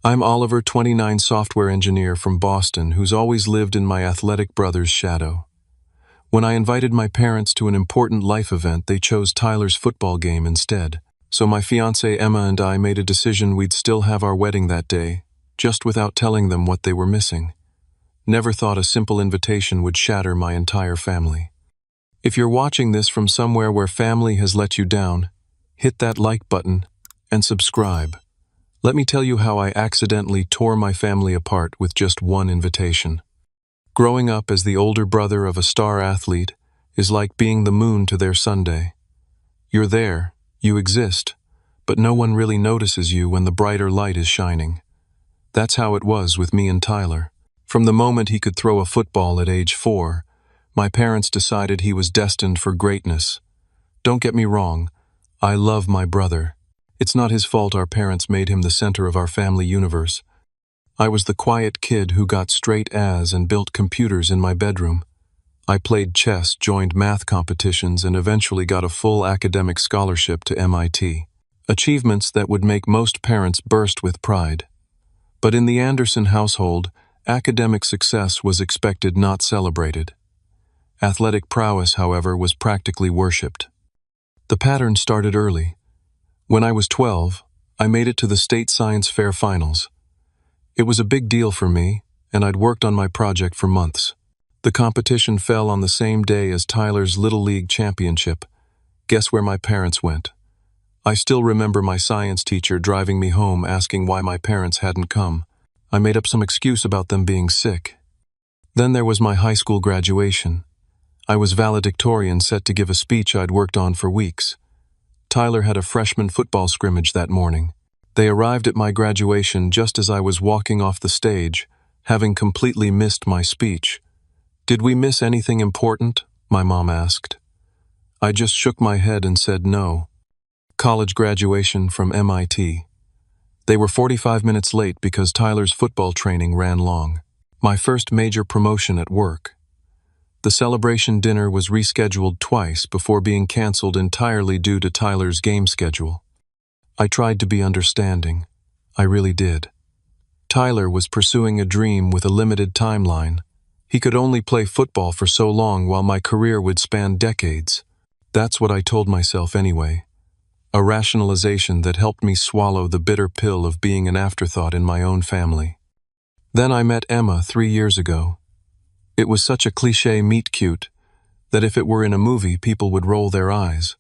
I'm Oliver, 29, software engineer from Boston, who's always lived in my athletic brother's shadow. When I invited my parents to an important life event, they chose Tyler's football game instead. So my fiancée Emma and I made a decision we'd still have our wedding that day, just without telling them what they were missing. Never thought a simple invitation would shatter my entire family. If you're watching this from somewhere where family has let you down, hit that like button and subscribe. Let me tell you how I accidentally tore my family apart with just one invitation. Growing up as the older brother of a star athlete is like being the moon to their Sunday. You're there, you exist, but no one really notices you when the brighter light is shining. That's how it was with me and Tyler. From the moment he could throw a football at age 4, my parents decided he was destined for greatness. Don't get me wrong, I love my brother. It's not his fault our parents made him the center of our family universe. I was the quiet kid who got straight A's and built computers in my bedroom. I played chess, joined math competitions, and eventually got a full academic scholarship to MIT. Achievements that would make most parents burst with pride. But in the Anderson household, academic success was expected, not celebrated. Athletic prowess, however, was practically worshipped. The pattern started early. When I was 12, I made it to the state science fair finals. It was a big deal for me, and I'd worked on my project for months. The competition fell on the same day as Tyler's Little League championship. Guess where my parents went? I still remember my science teacher driving me home asking why my parents hadn't come. I made up some excuse about them being sick. Then there was my high school graduation. I was valedictorian, set to give a speech I'd worked on for weeks. Tyler had a freshman football scrimmage that morning. They arrived at my graduation just as I was walking off the stage, having completely missed my speech. "Did we miss anything important?" my mom asked. I just shook my head and said no. College graduation from MIT. They were 45 minutes late because Tyler's football training ran long. My first major promotion at work. The celebration dinner was rescheduled twice before being canceled entirely due to Tyler's game schedule. I tried to be understanding. I really did. Tyler was pursuing a dream with a limited timeline. He could only play football for so long while my career would span decades. That's what I told myself anyway. A rationalization that helped me swallow the bitter pill of being an afterthought in my own family. Then I met Emma 3 years ago. It was such a cliché meet cute that if it were in a movie, people would roll their eyes.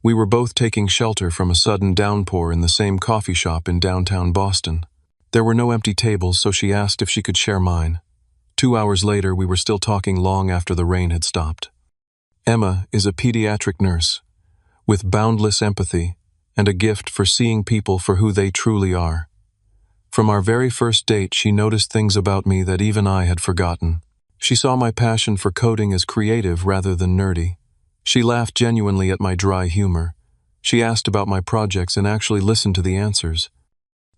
We were both taking shelter from a sudden downpour in the same coffee shop in downtown Boston. There were no empty tables, so she asked if she could share mine. 2 hours later, we were still talking long after the rain had stopped. Emma is a pediatric nurse, with boundless empathy and a gift for seeing people for who they truly are. From our very first date, she noticed things about me that even I had forgotten. She saw my passion for coding as creative rather than nerdy. She laughed genuinely at my dry humor. She asked about my projects and actually listened to the answers.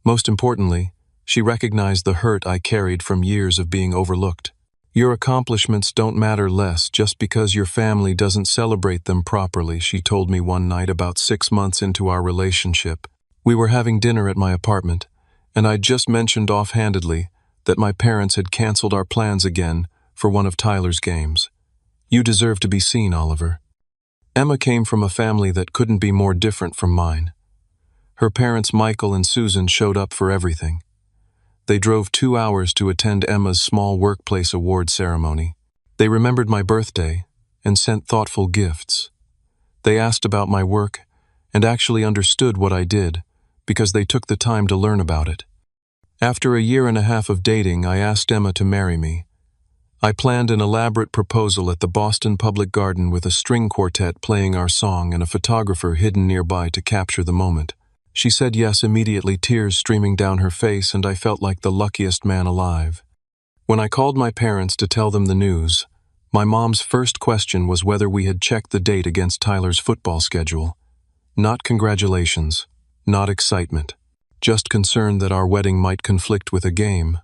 Most importantly, she recognized the hurt I carried from years of being overlooked. "Your accomplishments don't matter less just because your family doesn't celebrate them properly," she told me one night about 6 months into our relationship. We were having dinner at my apartment, and I'd just mentioned offhandedly that my parents had canceled our plans again for one of Tyler's games. "You deserve to be seen, Oliver." Emma came from a family that couldn't be more different from mine. Her parents, Michael and Susan, showed up for everything. They drove 2 hours to attend Emma's small workplace award ceremony. They remembered my birthday and sent thoughtful gifts. They asked about my work and actually understood what I did because they took the time to learn about it. After a year and a half of dating, I asked Emma to marry me. I planned an elaborate proposal at the Boston Public Garden with a string quartet playing our song and a photographer hidden nearby to capture the moment. She said yes immediately, tears streaming down her face, and I felt like the luckiest man alive. When I called my parents to tell them the news, my mom's first question was whether we had checked the date against Tyler's football schedule. Not congratulations, not excitement, just concern that our wedding might conflict with a game.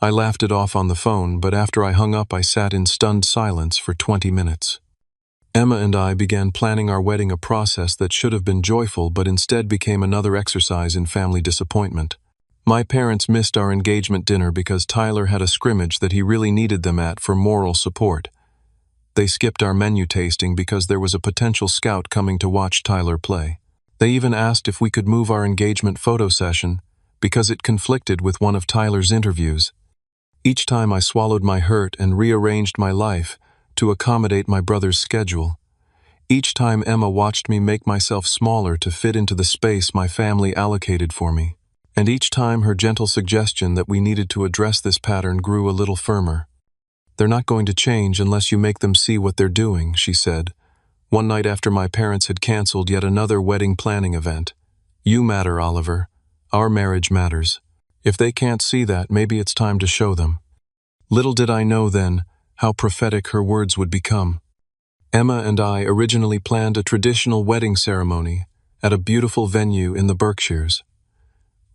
I laughed it off on the phone, but after I hung up, I sat in stunned silence for 20 minutes. Emma and I began planning our wedding, a process that should have been joyful but instead became another exercise in family disappointment. My parents missed our engagement dinner because Tyler had a scrimmage that he really needed them at for moral support. They skipped our menu tasting because there was a potential scout coming to watch Tyler play. They even asked if we could move our engagement photo session because it conflicted with one of Tyler's interviews. Each time I swallowed my hurt and rearranged my life to accommodate my brother's schedule. Each time Emma watched me make myself smaller to fit into the space my family allocated for me. And each time her gentle suggestion that we needed to address this pattern grew a little firmer. "They're not going to change unless you make them see what they're doing," she said, one night after my parents had canceled yet another wedding planning event. "You matter, Oliver. Our marriage matters. If they can't see that, maybe it's time to show them." Little did I know then how prophetic her words would become. Emma and I originally planned a traditional wedding ceremony at a beautiful venue in the Berkshires.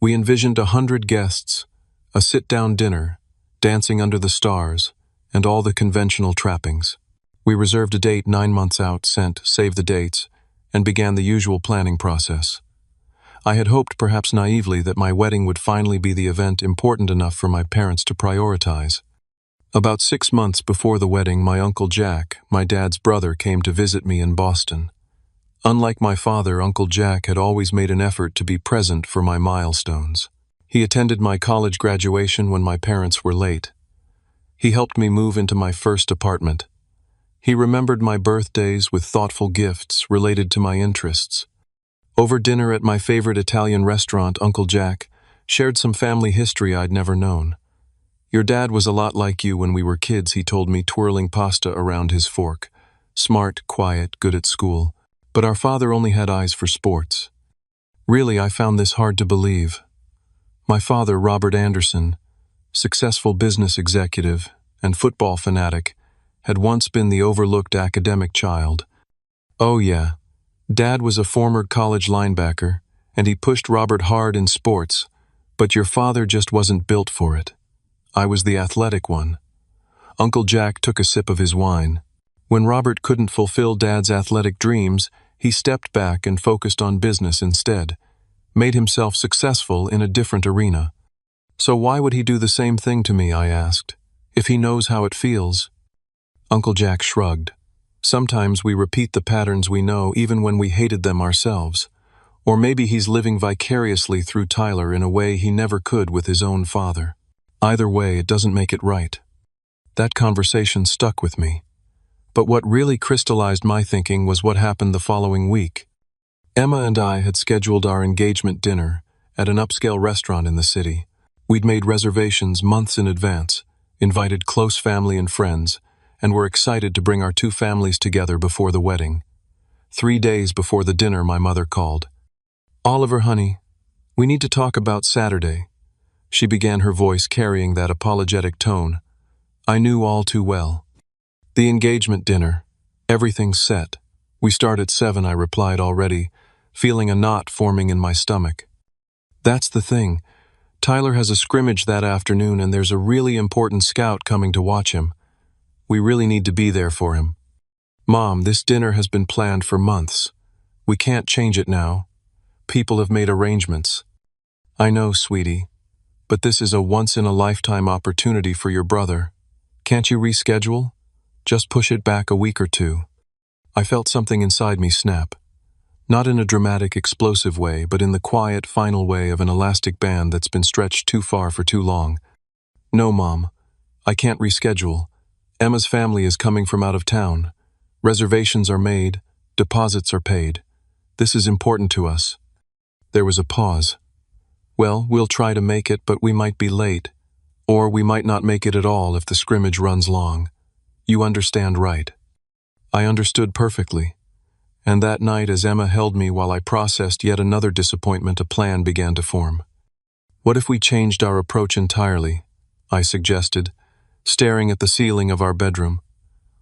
We envisioned 100 guests, a sit-down dinner, dancing under the stars, and all the conventional trappings. We reserved a date 9 months out, sent save the dates, and began the usual planning process. I had hoped, perhaps naively, that my wedding would finally be the event important enough for my parents to prioritize. About 6 months before the wedding, my Uncle Jack, my dad's brother, came to visit me in Boston. Unlike my father, Uncle Jack had always made an effort to be present for my milestones. He attended my college graduation when my parents were late. He helped me move into my first apartment. He remembered my birthdays with thoughtful gifts related to my interests. Over dinner at my favorite Italian restaurant, Uncle Jack shared some family history I'd never known. "Your dad was a lot like you when we were kids," he told me, twirling pasta around his fork. "Smart, quiet, good at school. But our father only had eyes for sports." Really, I found this hard to believe. My father, Robert Anderson, successful business executive and football fanatic, had once been the overlooked academic child. Oh yeah, Dad was a former college linebacker, and he pushed Robert hard in sports, but your father just wasn't built for it. I was the athletic one. Uncle Jack took a sip of his wine. When Robert couldn't fulfill Dad's athletic dreams, he stepped back and focused on business instead, made himself successful in a different arena. "So why would he do the same thing to me?" I asked. "If he knows how it feels." Uncle Jack shrugged. "Sometimes we repeat the patterns we know even when we hated them ourselves. Or maybe he's living vicariously through Tyler in a way he never could with his own father. Either way, it doesn't make it right." That conversation stuck with me. But what really crystallized my thinking was what happened the following week. Emma and I had scheduled our engagement dinner at an upscale restaurant in the city. We'd made reservations months in advance, invited close family and friends, and were excited to bring our two families together before the wedding. 3 days before the dinner, my mother called. "Oliver, honey, we need to talk about Saturday." She began, her voice carrying that apologetic tone I knew all too well. "The engagement dinner. Everything's set. We start at 7, I replied, already feeling a knot forming in my stomach. "That's the thing. Tyler has a scrimmage that afternoon and there's a really important scout coming to watch him. We really need to be there for him. Mom, this dinner has been planned for months. We can't change it now. People have made arrangements." "I know, sweetie, but this is a once-in-a-lifetime opportunity for your brother. Can't you reschedule? Just push it back a week or 2. I felt something inside me snap. Not in a dramatic, explosive way, but in the quiet, final way of an elastic band that's been stretched too far for too long. "No, Mom, I can't reschedule. Emma's family is coming from out of town. Reservations are made, deposits are paid. This is important to us." There was a pause. "Well, we'll try to make it, but we might be late. Or we might not make it at all if the scrimmage runs long. You understand, right?" I understood perfectly. And that night, as Emma held me while I processed yet another disappointment, a plan began to form. "What if we changed our approach entirely?" I suggested, staring at the ceiling of our bedroom.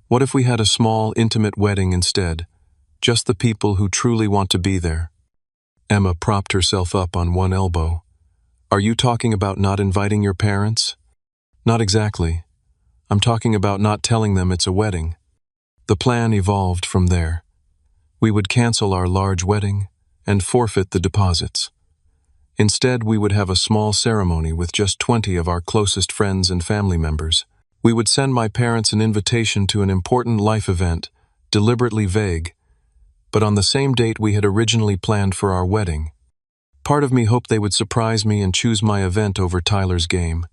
"What if we had a small, intimate wedding instead? Just the people who truly want to be there." Emma propped herself up on one elbow. "Are you talking about not inviting your parents?" "Not exactly. I'm talking about not telling them it's a wedding." The plan evolved from there. We would cancel our large wedding and forfeit the deposits. Instead, we would have a small ceremony with just 20 of our closest friends and family members. We would send my parents an invitation to an important life event, deliberately vague, but on the same date we had originally planned for our wedding. Part of me hoped they would surprise me and choose my event over Tyler's game.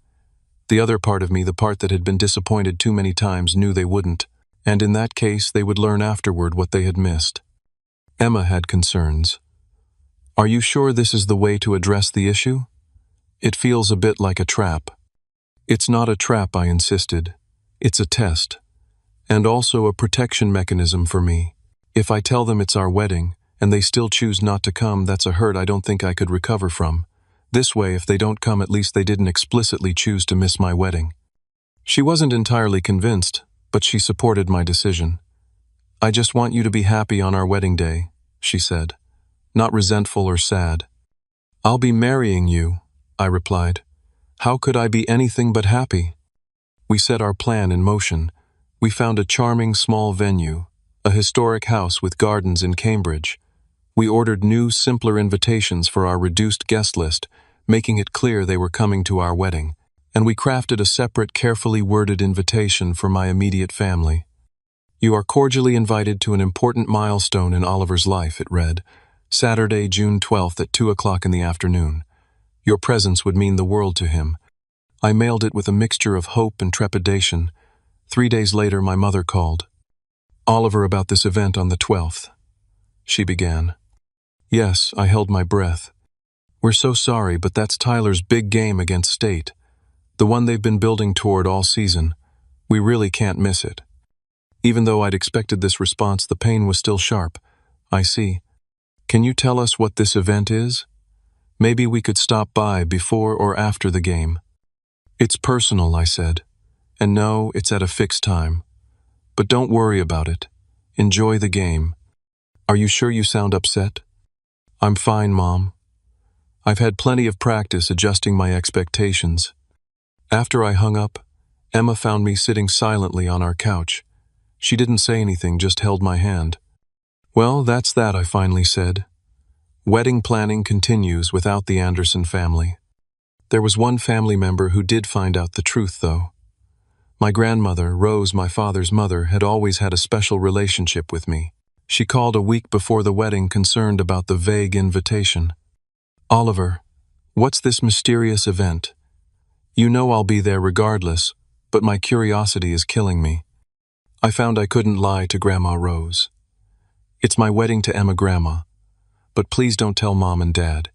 The other part of me, the part that had been disappointed too many times, knew they wouldn't, and in that case they would learn afterward what they had missed. Emma had concerns. "Are you sure this is the way to address the issue? It feels a bit like a trap." "It's not a trap," I insisted. "It's a test. And also a protection mechanism for me. If I tell them it's our wedding, and they still choose not to come, that's a hurt I don't think I could recover from. This way, if they don't come, at least they didn't explicitly choose to miss my wedding." She wasn't entirely convinced, but she supported my decision. "I just want you to be happy on our wedding day," she said. "Not resentful or sad." "I'll be marrying you," I replied. "How could I be anything but happy?" We set our plan in motion. We found a charming small venue, a historic house with gardens in Cambridge. We ordered new, simpler invitations for our reduced guest list, making it clear they were coming to our wedding, and we crafted a separate, carefully worded invitation for my immediate family. "You are cordially invited to an important milestone in Oliver's life," it read. "Saturday, June 12th at 2 o'clock in the afternoon. Your presence would mean the world to him." I mailed it with a mixture of hope and trepidation. 3 days later, my mother called. "Oliver, about this event on the 12th. She began. "Yes," I held my breath. "We're so sorry, but that's Tyler's big game against State. The one they've been building toward all season. We really can't miss it." Even though I'd expected this response, the pain was still sharp. "I see. Can you tell us what this event is? Maybe we could stop by before or after the game." "It's personal," I said. "And no, it's at a fixed time. But don't worry about it. Enjoy the game. Are you sure you sound upset?" "I'm fine, Mom. I've had plenty of practice adjusting my expectations." After I hung up, Emma found me sitting silently on our couch. She didn't say anything, just held my hand. "Well, that's that," I finally said. "Wedding planning continues without the Anderson family." There was one family member who did find out the truth, though. My grandmother, Rose, my father's mother, had always had a special relationship with me. She called a week before the wedding, concerned about the vague invitation. "Oliver, what's this mysterious event? You know I'll be there regardless, but my curiosity is killing me." I found I couldn't lie to Grandma Rose. "It's my wedding to Emma, Grandma, but please don't tell Mom and Dad."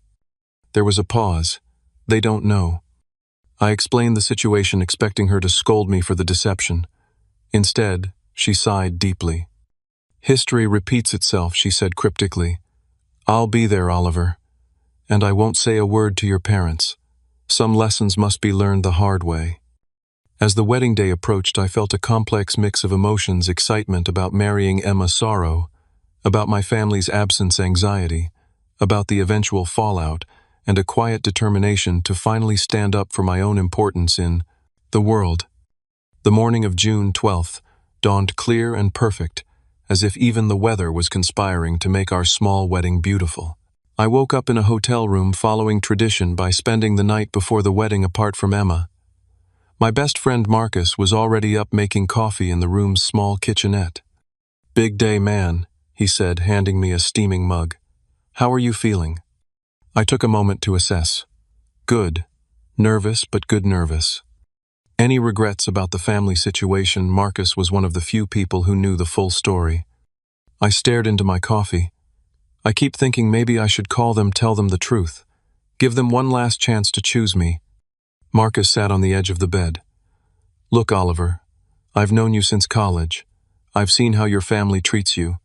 There was a pause. "They don't know." I explained the situation, expecting her to scold me for the deception. Instead, she sighed deeply. "History repeats itself," she said cryptically. "I'll be there, Oliver. And I won't say a word to your parents. Some lessons must be learned the hard way." As the wedding day approached, I felt a complex mix of emotions: excitement about marrying Emma, sorrow about my family's absence, anxiety about the eventual fallout, and a quiet determination to finally stand up for my own importance in the world. The morning of June 12th dawned clear and perfect, as if even the weather was conspiring to make our small wedding beautiful. I woke up in a hotel room, following tradition by spending the night before the wedding apart from Emma. My best friend Marcus was already up making coffee in the room's small kitchenette. "Big day, man," he said, handing me a steaming mug. "How are you feeling?" I took a moment to assess. Good. Nervous, but good nervous. Any regrets about the family situation? Marcus was one of the few people who knew the full story. I stared into my coffee. I keep thinking maybe I should call them, tell them the truth. Give them one last chance to choose me. Marcus sat on the edge of the bed. "Look, Oliver, I've known you since college. I've seen how your family treats you.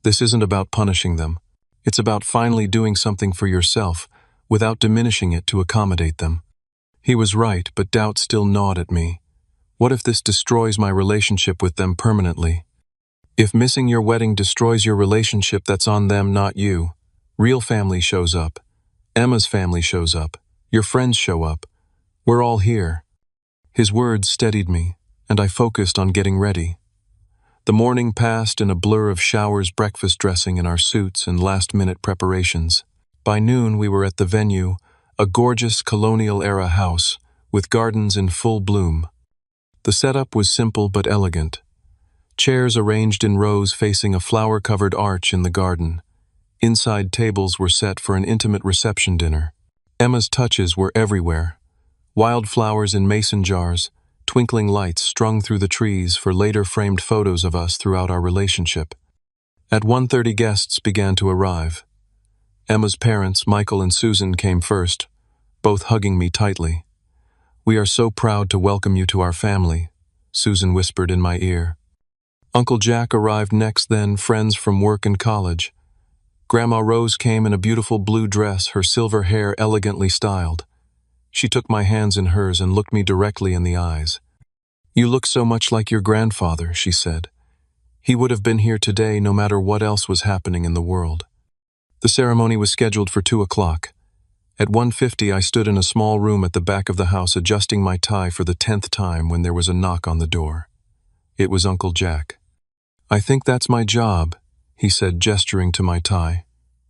This isn't about punishing them. It's about finally doing something for yourself, without diminishing it to accommodate them." He was right, but doubt still gnawed at me. What if this destroys my relationship with them permanently? If missing your wedding destroys your relationship, that's on them, not you. Real family shows up. Emma's family shows up. Your friends show up. We're all here. His words steadied me, and I focused on getting ready. The morning passed in a blur of showers, breakfast dressing in our suits, and last-minute preparations. By noon, we were at the venue, a gorgeous colonial-era house with gardens in full bloom. The setup was simple but elegant. Chairs arranged in rows facing a flower-covered arch in the garden. Inside tables were set for an intimate reception dinner. Emma's touches were everywhere. Wildflowers in mason jars, twinkling lights strung through the trees for later framed photos of us throughout our relationship. At 1:30 guests began to arrive. Emma's parents, Michael and Susan, came first, both hugging me tightly. "We are so proud to welcome you to our family," Susan whispered in my ear. Uncle Jack arrived next, then friends from work and college. Grandma Rose came in a beautiful blue dress, her silver hair elegantly styled. She took my hands in hers and looked me directly in the eyes. "You look so much like your grandfather," she said. "He would have been here today no matter what else was happening in the world." The ceremony was scheduled for 2 o'clock. At 1:50 I stood in a small room at the back of the house adjusting my tie for the 10th time when there was a knock on the door. It was Uncle Jack. "I think that's my job," he said, gesturing to my tie.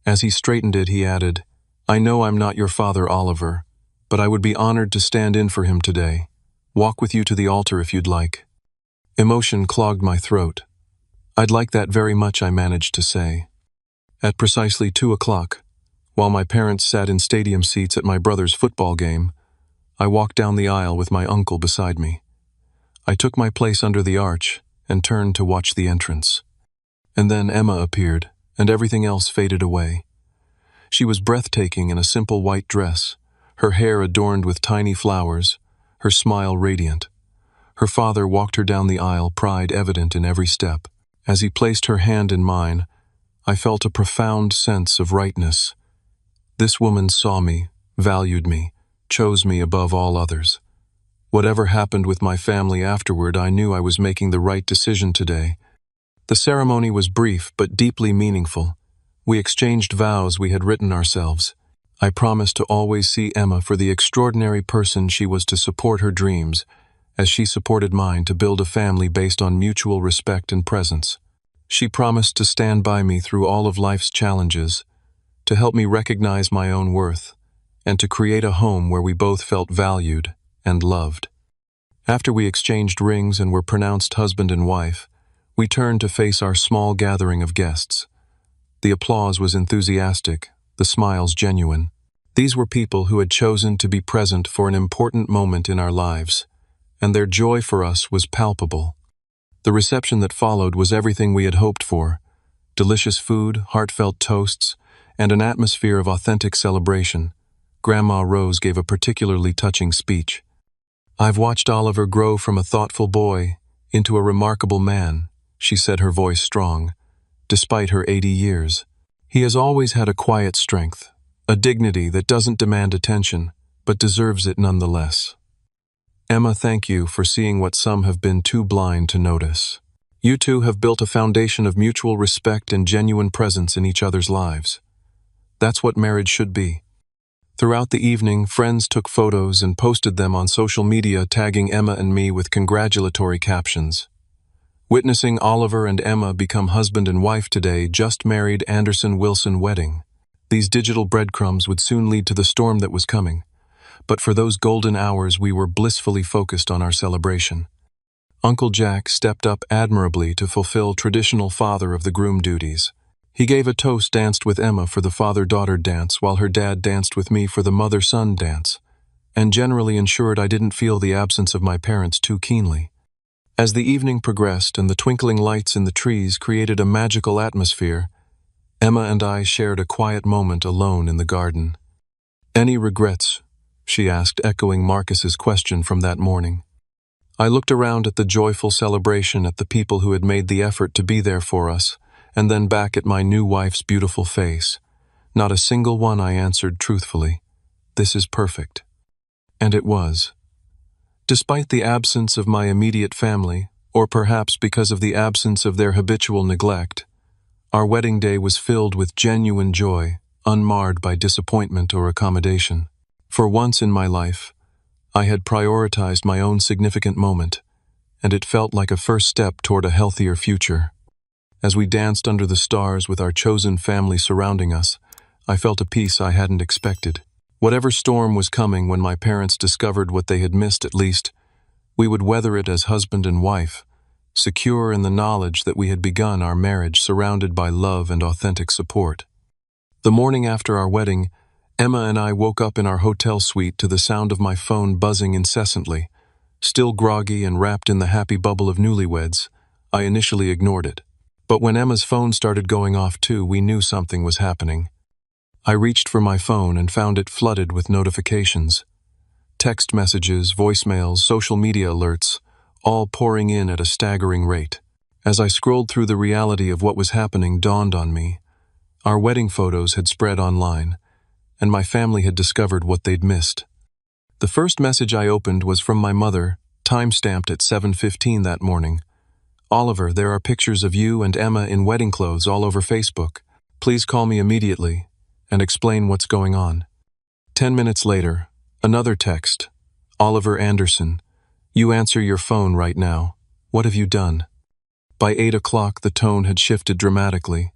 As he straightened it, he added, "I know I'm not your father, Oliver, but I would be honored to stand in for him today. Walk with you to the altar if you'd like." Emotion clogged my throat. "I'd like that very much," I managed to say. At precisely 2 o'clock, while my parents sat in stadium seats at my brother's football game, I walked down the aisle with my uncle beside me. I took my place under the arch and turned to watch the entrance. And then Emma appeared, and everything else faded away. She was breathtaking in a simple white dress, her hair adorned with tiny flowers, her smile radiant. Her father walked her down the aisle, pride evident in every step. As he placed her hand in mine, I felt a profound sense of rightness. This woman saw me, valued me, chose me above all others. Whatever happened with my family afterward, I knew I was making the right decision today. The ceremony was brief but deeply meaningful. We exchanged vows we had written ourselves. I promised to always see Emma for the extraordinary person she was, to support her dreams, as she supported mine, to build a family based on mutual respect and presence. She promised to stand by me through all of life's challenges, to help me recognize my own worth, and to create a home where we both felt valued and loved. After we exchanged rings and were pronounced husband and wife, we turned to face our small gathering of guests. The applause was enthusiastic, the smiles genuine. These were people who had chosen to be present for an important moment in our lives, and their joy for us was palpable. The reception that followed was everything we had hoped for: delicious food, heartfelt toasts, and an atmosphere of authentic celebration. Grandma Rose gave a particularly touching speech. "I've watched Oliver grow from a thoughtful boy into a remarkable man," she said, her voice strong. "Despite her 80 years, he has always had a quiet strength, a dignity that doesn't demand attention, but deserves it nonetheless. Emma, thank you for seeing what some have been too blind to notice. You two have built a foundation of mutual respect and genuine presence in each other's lives. That's what marriage should be." Throughout the evening, friends took photos and posted them on social media, tagging Emma and me with congratulatory captions. Witnessing Oliver and Emma become husband and wife today, just married Anderson Wilson wedding. These digital breadcrumbs would soon lead to the storm that was coming. But for those golden hours, we were blissfully focused on our celebration. Uncle Jack stepped up admirably to fulfill traditional father of the groom duties. He gave a toast, danced with Emma for the father-daughter dance, while her dad danced with me for the mother-son dance, and generally ensured I didn't feel the absence of my parents too keenly. As the evening progressed and the twinkling lights in the trees created a magical atmosphere, Emma and I shared a quiet moment alone in the garden. "Any regrets?" she asked, echoing Marcus's question from that morning. I looked around at the joyful celebration, at the people who had made the effort to be there for us, and then back at my new wife's beautiful face. "Not a single one," I answered truthfully. "This is perfect." And it was. Despite the absence of my immediate family, or perhaps because of the absence of their habitual neglect, our wedding day was filled with genuine joy, unmarred by disappointment or accommodation. For once in my life, I had prioritized my own significant moment, and it felt like a first step toward a healthier future. As we danced under the stars with our chosen family surrounding us, I felt a peace I hadn't expected. Whatever storm was coming when my parents discovered what they had missed, at least, we would weather it as husband and wife, secure in the knowledge that we had begun our marriage surrounded by love and authentic support. The morning after our wedding, Emma and I woke up in our hotel suite to the sound of my phone buzzing incessantly. Still groggy and wrapped in the happy bubble of newlyweds, I initially ignored it. But when Emma's phone started going off too, we knew something was happening. I reached for my phone and found it flooded with notifications. Text messages, voicemails, social media alerts, all pouring in at a staggering rate. As I scrolled through, the reality of what was happening dawned on me. Our wedding photos had spread online, and my family had discovered what they'd missed. The first message I opened was from my mother, time-stamped at 7:15 that morning. "Oliver, there are pictures of you and Emma in wedding clothes all over Facebook. Please call me immediately and explain what's going on." 10 minutes later, another text. "Oliver Anderson, you answer your phone right now. What have you done?" By 8 o'clock, the tone had shifted dramatically.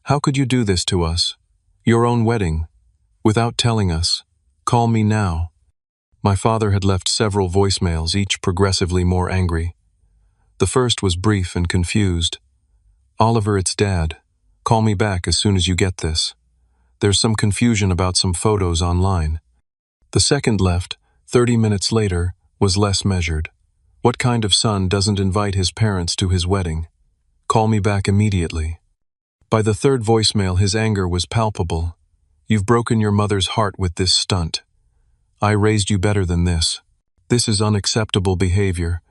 "How could you do this to us? Your own wedding. Without telling us. Call me now." My father had left several voicemails, each progressively more angry. The first was brief and confused. "Oliver, it's Dad. Call me back as soon as you get this. There's some confusion about some photos online." The second, left 30 minutes later, was less measured. "What kind of son doesn't invite his parents to his wedding? Call me back immediately." By the third voicemail, his anger was palpable. "You've broken your mother's heart with this stunt. I raised you better than this. This is unacceptable behavior,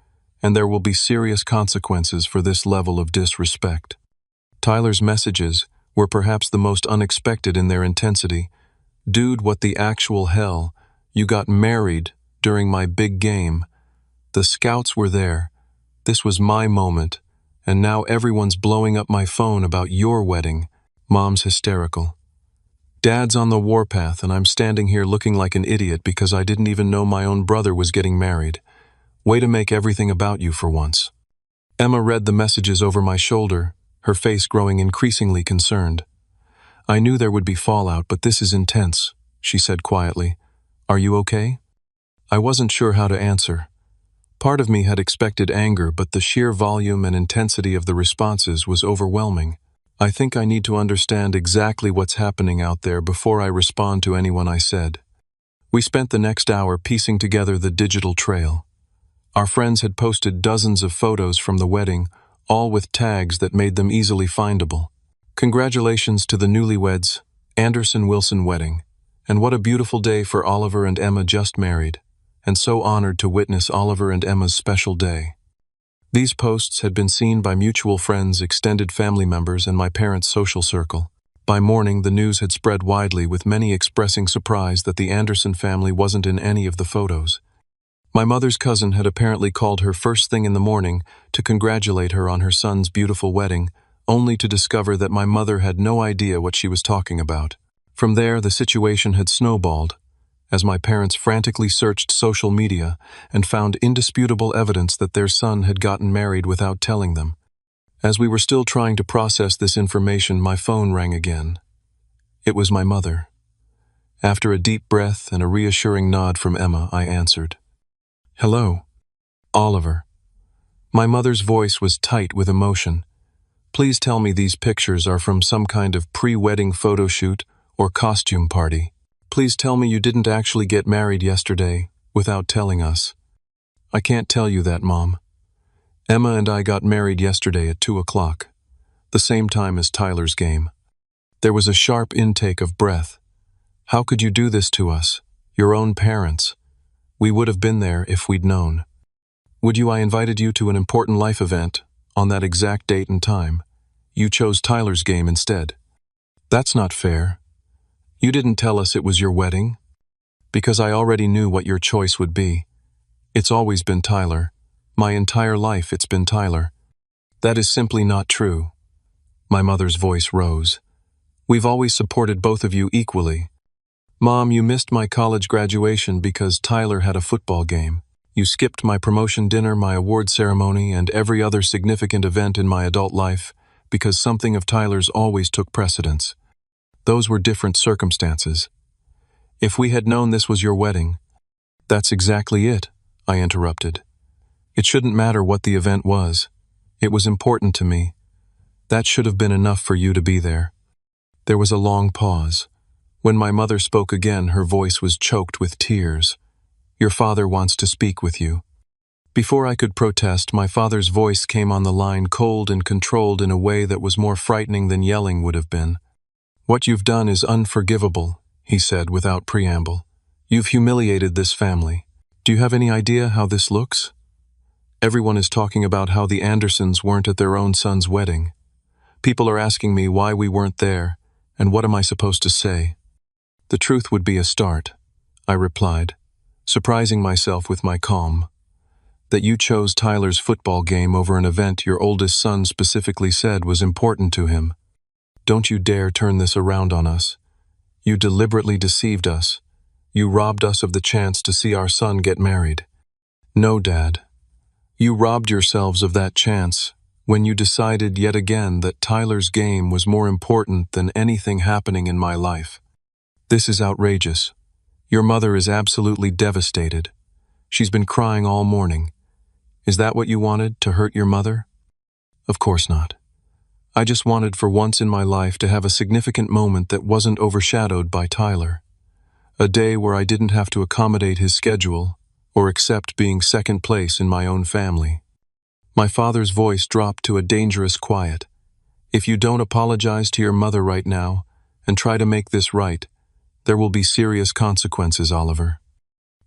and there will be serious consequences for this level of disrespect." Tyler's messages were perhaps the most unexpected in their intensity. "Dude, what the actual hell? You got married during my big game. The scouts were there. This was my moment, and now everyone's blowing up my phone about your wedding. Mom's hysterical. Dad's on the warpath, and I'm standing here looking like an idiot because I didn't even know my own brother was getting married. Way to make everything about you for once." Emma read the messages over my shoulder, her face growing increasingly concerned. "I knew there would be fallout, but this is intense," she said quietly. "Are you okay?" I wasn't sure how to answer. Part of me had expected anger, but the sheer volume and intensity of the responses was overwhelming. "I think I need to understand exactly what's happening out there before I respond to anyone," I said. We spent the next hour piecing together the digital trail. Our friends had posted dozens of photos from the wedding, all with tags that made them easily findable. "Congratulations to the newlyweds, Anderson Wilson wedding. And what a beautiful day for Oliver and Emma, just married. And so honored to witness Oliver and Emma's special day." These posts had been seen by mutual friends, extended family members, and my parents' social circle. By morning, the news had spread widely, with many expressing surprise that the Anderson family wasn't in any of the photos. My mother's cousin had apparently called her first thing in the morning to congratulate her on her son's beautiful wedding, only to discover that my mother had no idea what she was talking about. From there, the situation had snowballed, as my parents frantically searched social media and found indisputable evidence that their son had gotten married without telling them. As we were still trying to process this information, my phone rang again. It was my mother. After a deep breath and a reassuring nod from Emma, I answered. "Hello, Oliver." My mother's voice was tight with emotion. "Please tell me these pictures are from some kind of pre-wedding photo shoot or costume party. Please tell me you didn't actually get married yesterday without telling us." "I can't tell you that, Mom. Emma and I got married yesterday at 2 o'clock, the same time as Tyler's game." There was a sharp intake of breath. "How could you do this to us, your own parents? We would have been there if we'd known. Would you? I invited you to an important life event on that exact date and time. You chose Tyler's game instead. That's not fair. You didn't tell us it was your wedding, because I already knew what your choice would be. It's always been Tyler. My entire life it's been Tyler." "That is simply not true." My mother's voice rose. "We've always supported both of you equally. Mom, you missed my college graduation because Tyler had a football game. You skipped my promotion dinner, my award ceremony, and every other significant event in my adult life because something of Tyler's always took precedence. Those were different circumstances. If we had known this was your wedding. That's exactly it, I interrupted. It shouldn't matter what the event was. It was important to me. That should have been enough for you to be there. There was a long pause. When my mother spoke again, her voice was choked with tears. Your father wants to speak with you. Before I could protest, my father's voice came on the line, cold and controlled in a way that was more frightening than yelling would have been. What you've done is unforgivable, he said without preamble. You've humiliated this family. Do you have any idea how this looks? Everyone is talking about how the Andersons weren't at their own son's wedding. People are asking me why we weren't there, and what am I supposed to say? The truth would be a start, I replied, surprising myself with my calm. That you chose Tyler's football game over an event your oldest son specifically said was important to him. Don't you dare turn this around on us. You deliberately deceived us. You robbed us of the chance to see our son get married. No, Dad. You robbed yourselves of that chance when you decided yet again that Tyler's game was more important than anything happening in my life. This is outrageous. Your mother is absolutely devastated. She's been crying all morning. Is that what you wanted, to hurt your mother? Of course not. I just wanted for once in my life to have a significant moment that wasn't overshadowed by Tyler. A day where I didn't have to accommodate his schedule or accept being second place in my own family. My father's voice dropped to a dangerous quiet. If you don't apologize to your mother right now and try to make this right, there will be serious consequences, Oliver.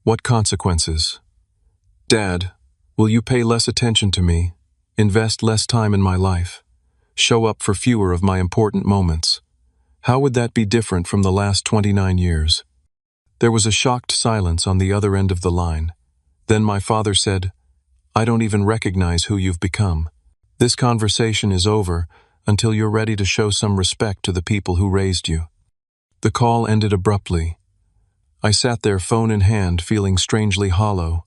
What consequences? Dad, will you pay less attention to me, invest less time in my life, show up for fewer of my important moments? How would that be different from the last 29 years? There was a shocked silence on the other end of the line. Then my father said, I don't even recognize who you've become. This conversation is over until you're ready to show some respect to the people who raised you. The call ended abruptly. I sat there, phone in hand, feeling strangely hollow.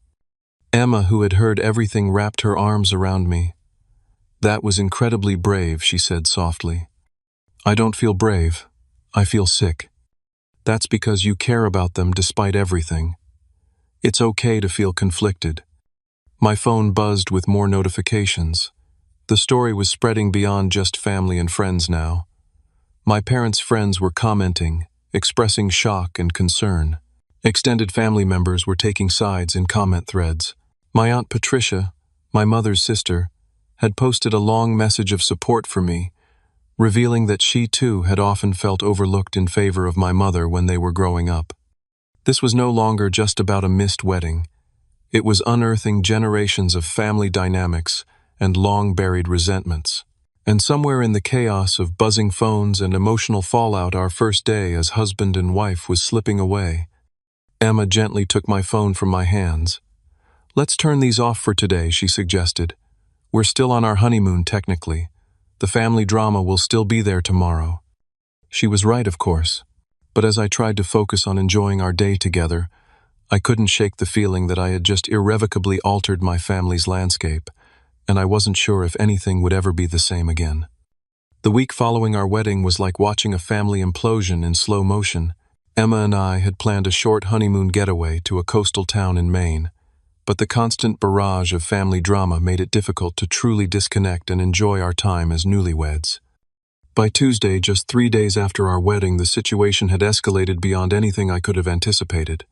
Emma, who had heard everything, wrapped her arms around me. That was incredibly brave, she said softly. I don't feel brave. I feel sick. That's because you care about them despite everything. It's okay to feel conflicted. My phone buzzed with more notifications. The story was spreading beyond just family and friends now. My parents' friends were commenting, expressing shock and concern. Extended family members were taking sides in comment threads. My Aunt Patricia, my mother's sister, had posted a long message of support for me, revealing that she too had often felt overlooked in favor of my mother when they were growing up. This was no longer just about a missed wedding. It was unearthing generations of family dynamics and long-buried resentments. And somewhere in the chaos of buzzing phones and emotional fallout, our first day as husband and wife was slipping away. Emma gently took my phone from my hands. Let's turn these off for today, she suggested. We're still on our honeymoon, technically. The family drama will still be there tomorrow. She was right, of course. But as I tried to focus on enjoying our day together, I couldn't shake the feeling that I had just irrevocably altered my family's landscape, and I wasn't sure if anything would ever be the same again. The week following our wedding was like watching a family implosion in slow motion. Emma and I had planned a short honeymoon getaway to a coastal town in Maine, but the constant barrage of family drama made it difficult to truly disconnect and enjoy our time as newlyweds. By Tuesday, just 3 days after our wedding, the situation had escalated beyond anything I could have anticipated.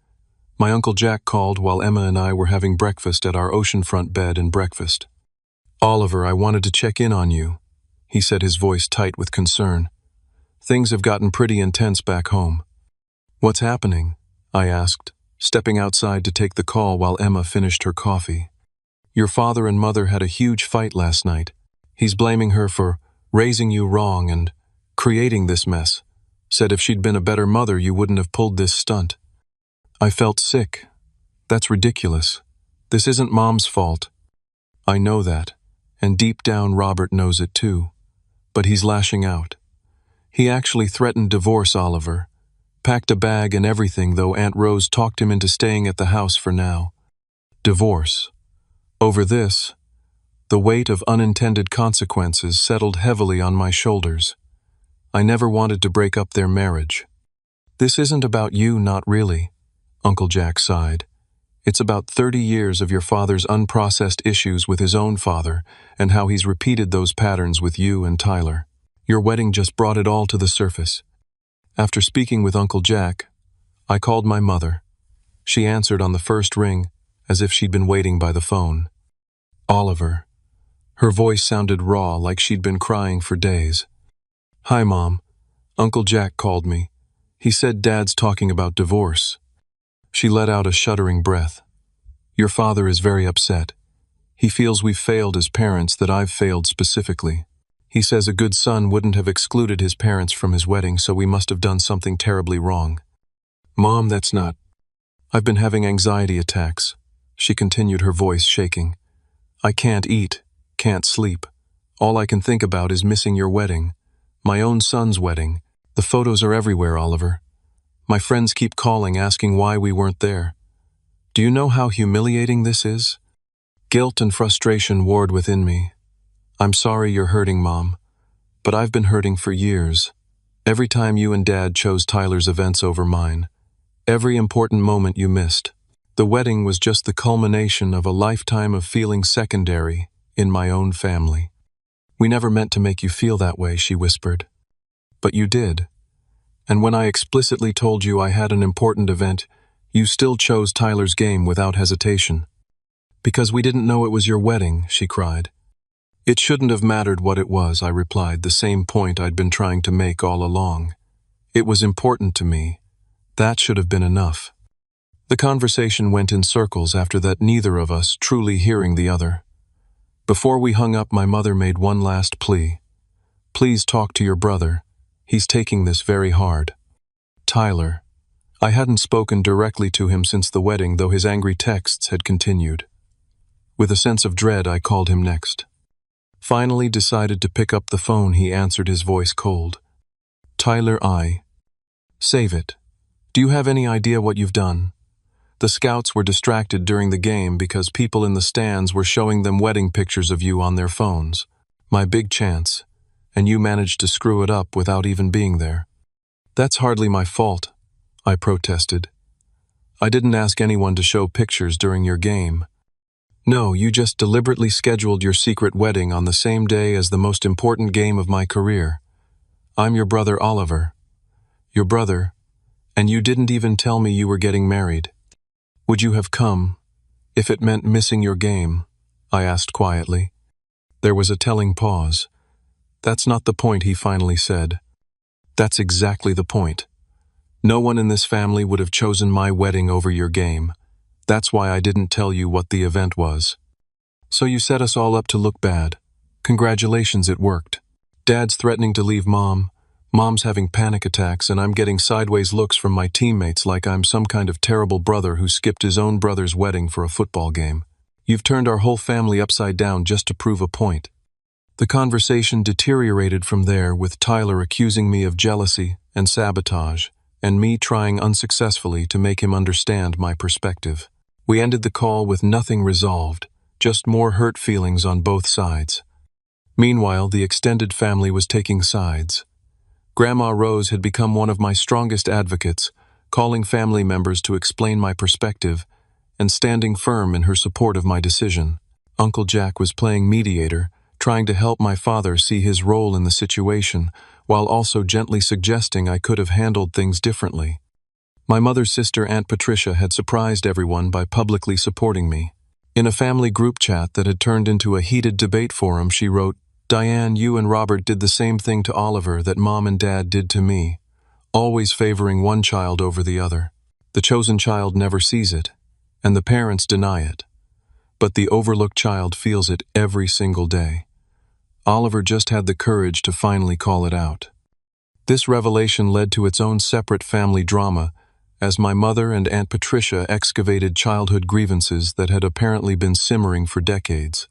My Uncle Jack called while Emma and I were having breakfast at our oceanfront bed and breakfast. Oliver, I wanted to check in on you, he said, his voice tight with concern. Things have gotten pretty intense back home. What's happening? I asked, stepping outside to take the call while Emma finished her coffee. Your father and mother had a huge fight last night. He's blaming her for raising you wrong and creating this mess. Said if she'd been a better mother, you wouldn't have pulled this stunt. I felt sick. That's ridiculous. This isn't Mom's fault. I know that, and deep down Robert knows it too. But he's lashing out. He actually threatened divorce, Oliver. Packed a bag and everything, though Aunt Rose talked him into staying at the house for now. Divorce. Over this, the weight of unintended consequences settled heavily on my shoulders. I never wanted to break up their marriage. This isn't about you, not really, Uncle Jack sighed. It's about 30 years of your father's unprocessed issues with his own father and how he's repeated those patterns with you and Tyler. Your wedding just brought it all to the surface. After speaking with Uncle Jack, I called my mother. She answered on the first ring, as if she'd been waiting by the phone. Oliver. Her voice sounded raw, like she'd been crying for days. Hi, Mom. Uncle Jack called me. He said Dad's talking about divorce. She let out a shuddering breath. Your father is very upset. He feels we've failed as parents, that I've failed specifically. He says a good son wouldn't have excluded his parents from his wedding, so we must have done something terribly wrong. Mom, that's not. I've been having anxiety attacks. She continued, her voice shaking. I can't eat, can't sleep. All I can think about is missing your wedding. My own son's wedding. The photos are everywhere, Oliver. My friends keep calling, asking why we weren't there. Do you know how humiliating this is? Guilt and frustration warred within me. I'm sorry you're hurting, Mom, but I've been hurting for years. Every time you and Dad chose Tyler's events over mine. Every important moment you missed. The wedding was just the culmination of a lifetime of feeling secondary in my own family. We never meant to make you feel that way, she whispered. But you did. And when I explicitly told you I had an important event, you still chose Tyler's game without hesitation. Because we didn't know it was your wedding, she cried. It shouldn't have mattered what it was, I replied, the same point I'd been trying to make all along. It was important to me. That should have been enough. The conversation went in circles after that, neither of us truly hearing the other. Before we hung up, my mother made one last plea. Please talk to your brother. He's taking this very hard. Tyler. I hadn't spoken directly to him since the wedding, though his angry texts had continued. With a sense of dread, I called him next. Finally decided to pick up the phone, he answered, his voice cold. Tyler, Save it. Do you have any idea what you've done? The scouts were distracted during the game because people in the stands were showing them wedding pictures of you on their phones. My big chance. And you managed to screw it up without even being there. That's hardly my fault, I protested. I didn't ask anyone to show pictures during your game. No, you just deliberately scheduled your secret wedding on the same day as the most important game of my career. I'm your brother Oliver. Your brother, and you didn't even tell me you were getting married. Would you have come if it meant missing your game? I asked quietly. There was a telling pause. That's not the point, he finally said. That's exactly the point. No one in this family would have chosen my wedding over your game. That's why I didn't tell you what the event was. So you set us all up to look bad. Congratulations, it worked. Dad's threatening to leave Mom. Mom's having panic attacks, and I'm getting sideways looks from my teammates like I'm some kind of terrible brother who skipped his own brother's wedding for a football game. You've turned our whole family upside down just to prove a point. The conversation deteriorated from there, with Tyler accusing me of jealousy and sabotage, and me trying unsuccessfully to make him understand my perspective. We ended the call with nothing resolved, just more hurt feelings on both sides. Meanwhile, the extended family was taking sides. Grandma Rose had become one of my strongest advocates, calling family members to explain my perspective and standing firm in her support of my decision. Uncle Jack was playing mediator, trying to help my father see his role in the situation, while also gently suggesting I could have handled things differently. My mother's sister, Aunt Patricia, had surprised everyone by publicly supporting me. In a family group chat that had turned into a heated debate forum, she wrote, Diane, you and Robert did the same thing to Oliver that Mom and Dad did to me, always favoring one child over the other. The chosen child never sees it, and the parents deny it. But the overlooked child feels it every single day. Oliver just had the courage to finally call it out. This revelation led to its own separate family drama, as my mother and Aunt Patricia excavated childhood grievances that had apparently been simmering for decades.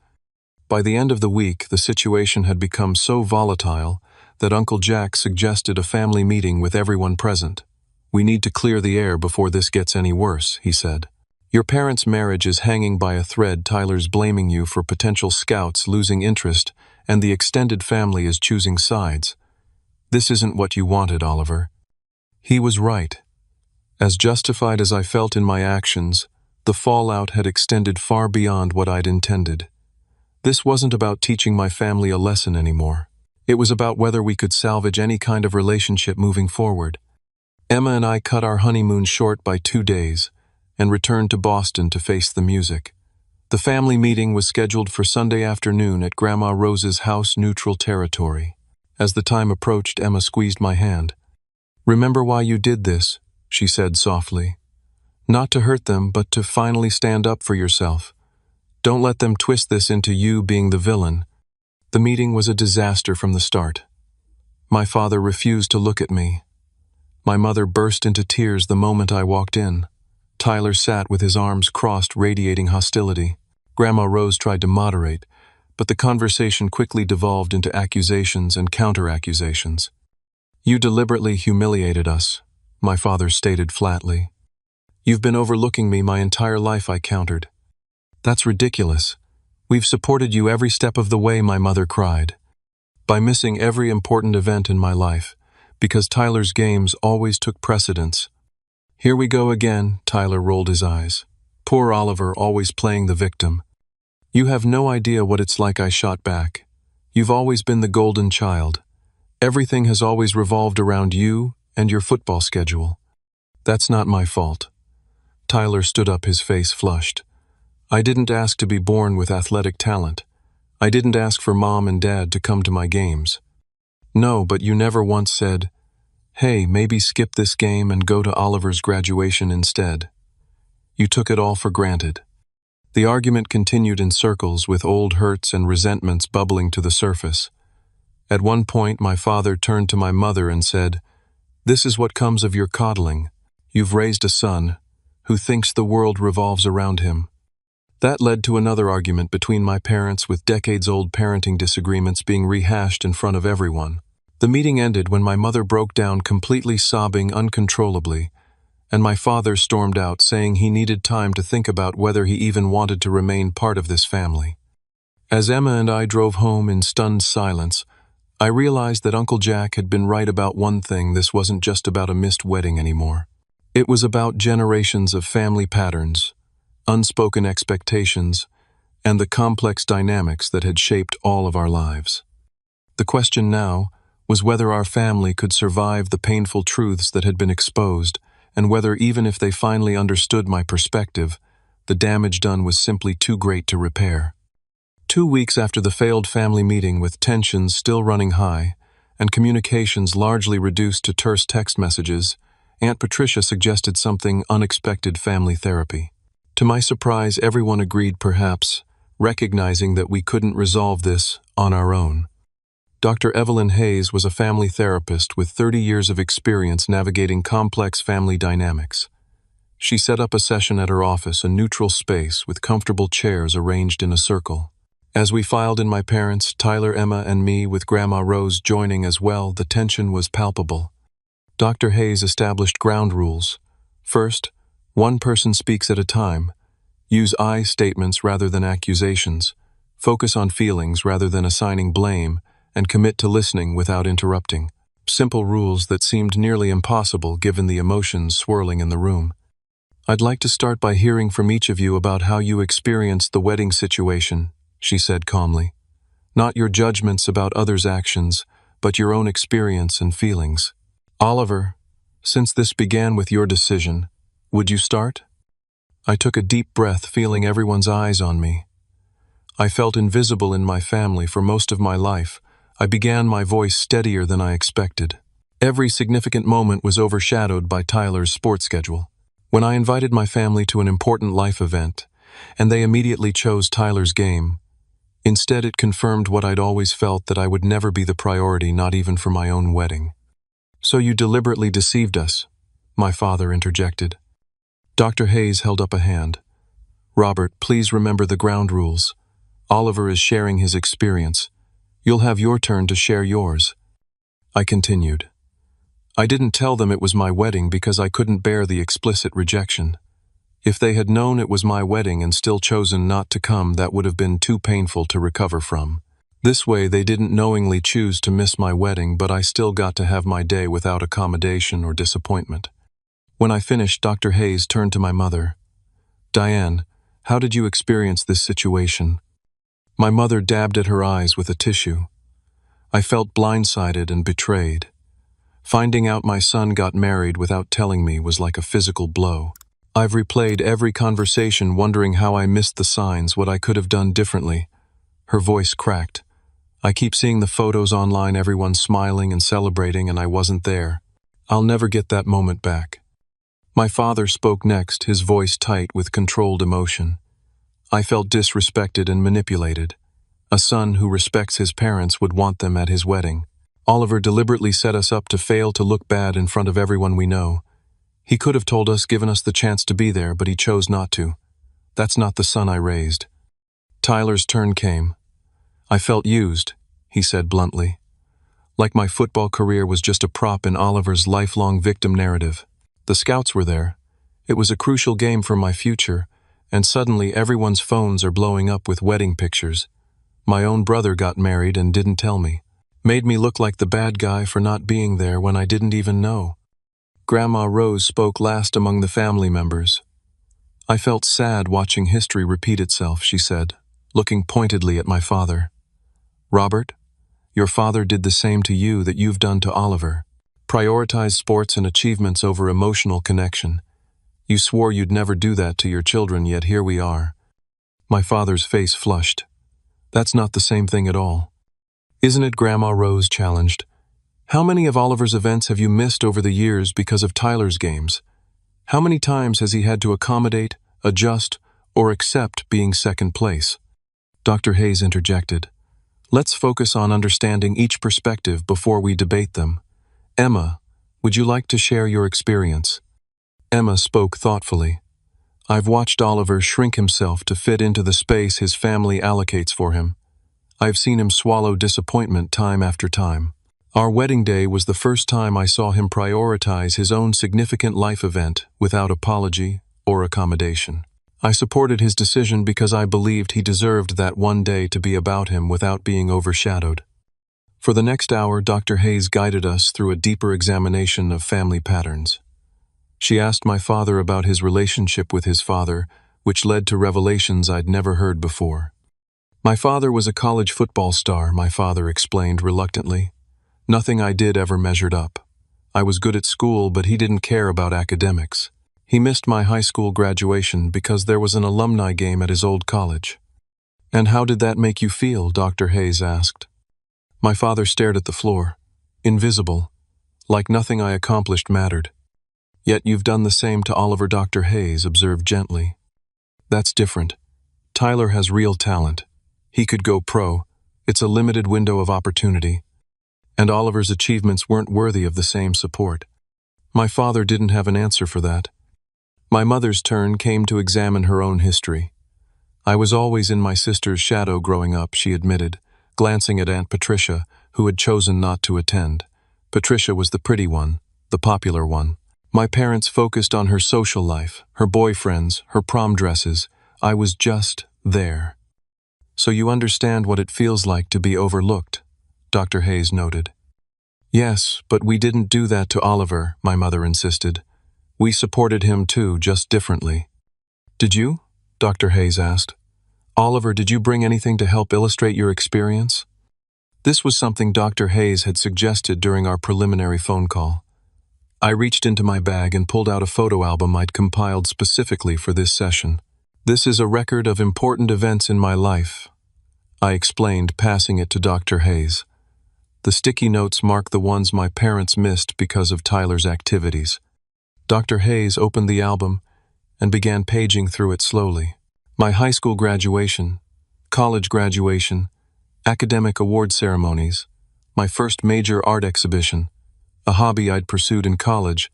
By the end of the week, the situation had become so volatile that Uncle Jack suggested a family meeting with everyone present. We need to clear the air before this gets any worse, he said. Your parents' marriage is hanging by a thread. Tyler's blaming you for potential scouts losing interest, and the extended family is choosing sides. This isn't what you wanted, Oliver. He was right. As justified as I felt in my actions, the fallout had extended far beyond what I'd intended. This wasn't about teaching my family a lesson anymore. It was about whether we could salvage any kind of relationship moving forward. Emma and I cut our honeymoon short by 2 days and returned to Boston to face the music. The family meeting was scheduled for Sunday afternoon at Grandma Rose's house, neutral territory. As the time approached, Emma squeezed my hand. "Remember why you did this," she said softly. "Not to hurt them, but to finally stand up for yourself. Don't let them twist this into you being the villain." The meeting was a disaster from the start. My father refused to look at me. My mother burst into tears the moment I walked in. Tyler sat with his arms crossed, radiating hostility. Grandma Rose tried to moderate, but the conversation quickly devolved into accusations and counter-accusations. "You deliberately humiliated us," my father stated flatly. "You've been overlooking me my entire life," I countered. "That's ridiculous. We've supported you every step of the way," my mother cried. "By missing every important event in my life, because Tyler's games always took precedence." "Here we go again," Tyler rolled his eyes. "Poor Oliver, always playing the victim." "You have no idea what it's like," I shot back. "You've always been the golden child. Everything has always revolved around you and your football schedule." "That's not my fault." Tyler stood up, his face flushed. "I didn't ask to be born with athletic talent. I didn't ask for Mom and Dad to come to my games." "No, but you never once said, 'Hey, maybe skip this game and go to Oliver's graduation instead.' You took it all for granted." The argument continued in circles, with old hurts and resentments bubbling to the surface. At one point, my father turned to my mother and said, "This is what comes of your coddling. You've raised a son who thinks the world revolves around him." That led to another argument between my parents, with decades-old parenting disagreements being rehashed in front of everyone. The meeting ended when my mother broke down, completely sobbing uncontrollably, and my father stormed out, saying he needed time to think about whether he even wanted to remain part of this family. As Emma and I drove home in stunned silence, I realized that Uncle Jack had been right about one thing: this wasn't just about a missed wedding anymore. It was about generations of family patterns, unspoken expectations, and the complex dynamics that had shaped all of our lives. The question now was whether our family could survive the painful truths that had been exposed, and whether, even if they finally understood my perspective, the damage done was simply too great to repair. 2 weeks after the failed family meeting, with tensions still running high and communications largely reduced to terse text messages, Aunt Patricia suggested something unexpected: family therapy. To my surprise, everyone agreed, perhaps recognizing that we couldn't resolve this on our own. Dr. Evelyn Hayes was a family therapist with 30 years of experience navigating complex family dynamics. She set up a session at her office, a neutral space with comfortable chairs arranged in a circle. As we filed in, my parents, Tyler, Emma, and me, with Grandma Rose joining as well, the tension was palpable. Dr. Hayes established ground rules. First, one person speaks at a time. Use I statements rather than accusations. Focus on feelings rather than assigning blame, and commit to listening without interrupting. Simple rules that seemed nearly impossible given the emotions swirling in the room. "I'd like to start by hearing from each of you about how you experienced the wedding situation," she said calmly. "Not your judgments about others' actions, but your own experience and feelings. Oliver, since this began with your decision, would you start?" I took a deep breath, feeling everyone's eyes on me. I felt invisible in my family for most of my life. I began, my voice steadier than I expected. Every significant moment was overshadowed by Tyler's sports schedule. When I invited my family to an important life event, and they immediately chose Tyler's game, instead it confirmed what I'd always felt: that I would never be the priority, not even for my own wedding. "So you deliberately deceived us," my father interjected. Dr. Hayes held up a hand. "Robert, please remember the ground rules. Oliver is sharing his experience. You'll have your turn to share yours." I continued. "I didn't tell them it was my wedding because I couldn't bear the explicit rejection. If they had known it was my wedding and still chosen not to come, that would have been too painful to recover from. This way they didn't knowingly choose to miss my wedding, but I still got to have my day without accommodation or disappointment. When I finished, Dr. Hayes turned to my mother. "Diane, how did you experience this situation?" My mother dabbed at her eyes with a tissue. I felt blindsided and betrayed. Finding out my son got married without telling me was like a physical blow. I've replayed every conversation wondering how I missed the signs, what I could have done differently. Her voice cracked. I keep seeing the photos online, everyone smiling and celebrating, and I wasn't there. I'll never get that moment back. My father spoke next, his voice tight with controlled emotion. I felt disrespected and manipulated. A son who respects his parents would want them at his wedding. Oliver deliberately set us up to fail, to look bad in front of everyone we know. He could have told us, given us the chance to be there, but he chose not to. That's not the son I raised. Tyler's turn came. I felt used, he said bluntly. Like my football career was just a prop in Oliver's lifelong victim narrative. The scouts were there. It was a crucial game for my future, and suddenly everyone's phones are blowing up with wedding pictures. My own brother got married and didn't tell me. Made me look like the bad guy for not being there when I didn't even know. Grandma Rose spoke last among the family members. I felt sad watching history repeat itself, she said, looking pointedly at my father. Robert, your father did the same to you that you've done to Oliver. Prioritized sports and achievements over emotional connection. You swore you'd never do that to your children, yet here we are. My father's face flushed. That's not the same thing at all. Isn't it? Grandma Rose challenged. How many of Oliver's events have you missed over the years because of Tyler's games? How many times has he had to accommodate, adjust, or accept being second place? Dr. Hayes interjected. Let's focus on understanding each perspective before we debate them. Emma, would you like to share your experience? Emma spoke thoughtfully. I've watched Oliver shrink himself to fit into the space his family allocates for him. I've seen him swallow disappointment time after time. Our wedding day was the first time I saw him prioritize his own significant life event without apology or accommodation. I supported his decision because I believed he deserved that one day to be about him without being overshadowed. For the next hour, Dr. Hayes guided us through a deeper examination of family patterns. She asked my father about his relationship with his father, which led to revelations I'd never heard before. My father was a college football star, my father explained reluctantly. Nothing I did ever measured up. I was good at school, but he didn't care about academics. He missed my high school graduation because there was an alumni game at his old college. And how did that make you feel? Dr. Hayes asked. My father stared at the floor, invisible, like nothing I accomplished mattered. Yet you've done the same to Oliver, Dr. Hayes observed gently. That's different. Tyler has real talent. He could go pro. It's a limited window of opportunity. And Oliver's achievements weren't worthy of the same support. My father didn't have an answer for that. My mother's turn came to examine her own history. I was always in my sister's shadow growing up, she admitted, glancing at Aunt Patricia, who had chosen not to attend. Patricia was the pretty one, the popular one. My parents focused on her social life, her boyfriends, her prom dresses. I was just there. So you understand what it feels like to be overlooked, Dr. Hayes noted. Yes, but we didn't do that to Oliver, my mother insisted. We supported him too, just differently. Did you? Dr. Hayes asked. Oliver, did you bring anything to help illustrate your experience? This was something Dr. Hayes had suggested during our preliminary phone call. I reached into my bag and pulled out a photo album I'd compiled specifically for this session. This is a record of important events in my life, I explained, passing it to Dr. Hayes. The sticky notes mark the ones my parents missed because of Tyler's activities. Dr. Hayes opened the album and began paging through it slowly. My high school graduation, college graduation, academic award ceremonies, my first major art exhibition, a hobby I'd pursued in college,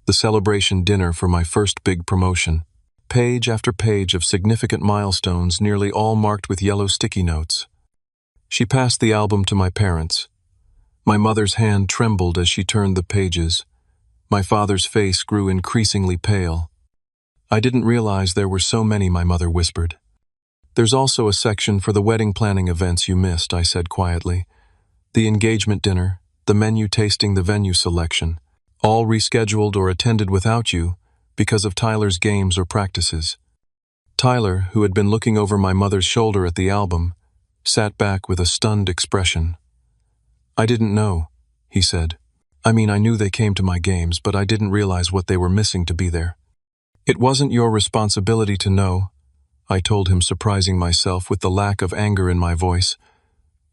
the celebration dinner for my first big promotion. Page after page of significant milestones, nearly all marked with yellow sticky notes. She passed the album to my parents. My mother's hand trembled as she turned the pages. My father's face grew increasingly pale. I didn't realize there were so many, my mother whispered. There's also a section for the wedding planning events you missed, I said quietly. The engagement dinner, the menu tasting, the venue selection, all rescheduled or attended without you because of Tyler's games or practices. Tyler, who had been looking over my mother's shoulder at the album, sat back with a stunned expression. I didn't know, he said. I mean, I knew they came to my games, but I didn't realize what they were missing to be there. It wasn't your responsibility to know, I told him, surprising myself with the lack of anger in my voice.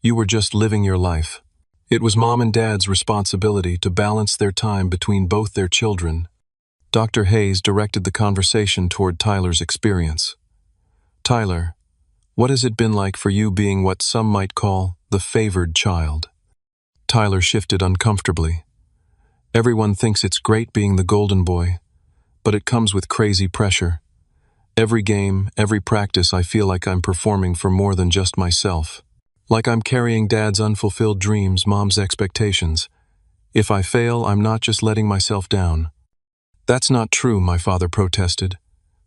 You were just living your life. It was Mom and Dad's responsibility to balance their time between both their children. Dr. Hayes directed the conversation toward Tyler's experience. Tyler, what has it been like for you being what some might call the favored child? Tyler shifted uncomfortably. Everyone thinks it's great being the golden boy, but it comes with crazy pressure. Every game, every practice, I feel like I'm performing for more than just myself. Like I'm carrying Dad's unfulfilled dreams, Mom's expectations. If I fail, I'm not just letting myself down. That's not true, my father protested.